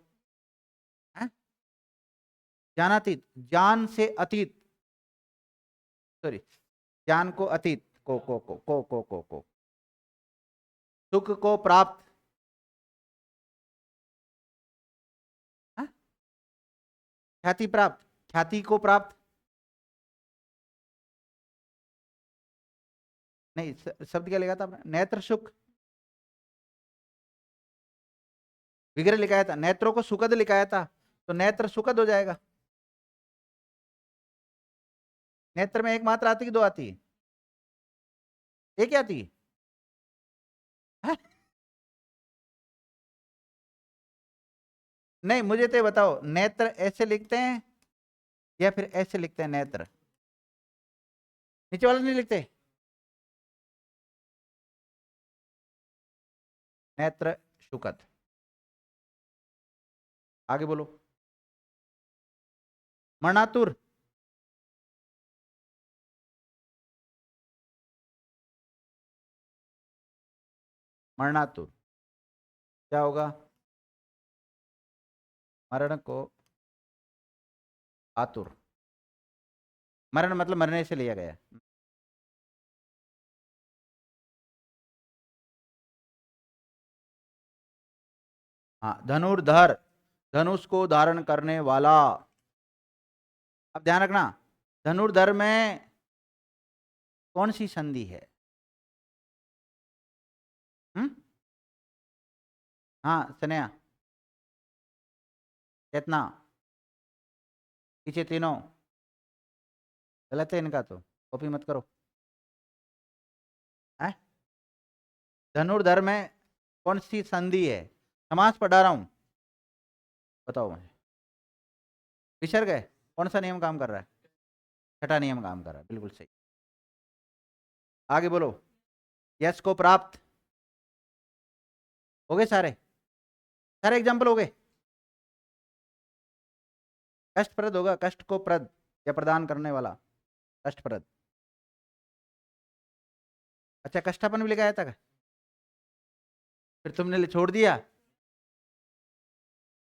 है? ज्ञानातीत, ज्ञान से अतीत, सॉरी, ज्ञान को अतीत, को सुख को प्राप्त है? ख्याति प्राप्त, ख्याति को प्राप्त नहीं, शब्द क्या लिखा था आपने? नेत्र सुख, विग्रह लिखाया था, नेत्रों को सुखद लिखाया था, तो नेत्र सुखद हो जाएगा। नेत्र में एक मात्रा आती कि दो आती? एक ही आती है? नहीं, मुझे तो बताओ, नेत्र ऐसे लिखते हैं या फिर ऐसे लिखते हैं? नेत्र नीचे वाले नहीं लिखते? नेत्र सुखद। आगे बोलो। मरणातुर, मरणातुर क्या होगा? मरण को आतुर, मरण मतलब मरने से लिया गया। हाँ, धनुर्धर, धनुष को धारण करने वाला। अब ध्यान रखना, धनुर्धर में कौन सी संधि है? हम्म? हाँ स्नेहा, चेतना, पीछे तीनों गलत है इनका, तो कॉपी मत करो है। धनुर्धर में कौन सी संधि है? समास पढ़ा रहा हूं, बताओ मुझे। विसर्ग है? कौन सा नियम काम कर रहा है? छठा नियम काम कर रहा है, बिल्कुल सही। आगे बोलो। यश को प्राप्त, हो गए सारे? सारे एग्जाम्पल हो गए? कष्टप्रद होगा, कष्ट को प्रद या प्रदान करने वाला, कष्टप्रद। अच्छा, कष्टापन भी लिखाया था क्या? फिर तुमने छोड़ दिया?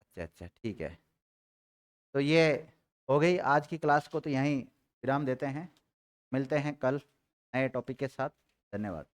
अच्छा अच्छा, ठीक है। तो ये हो गई आज की क्लास को, तो यहीं विराम देते हैं। मिलते हैं कल नए टॉपिक के साथ। धन्यवाद।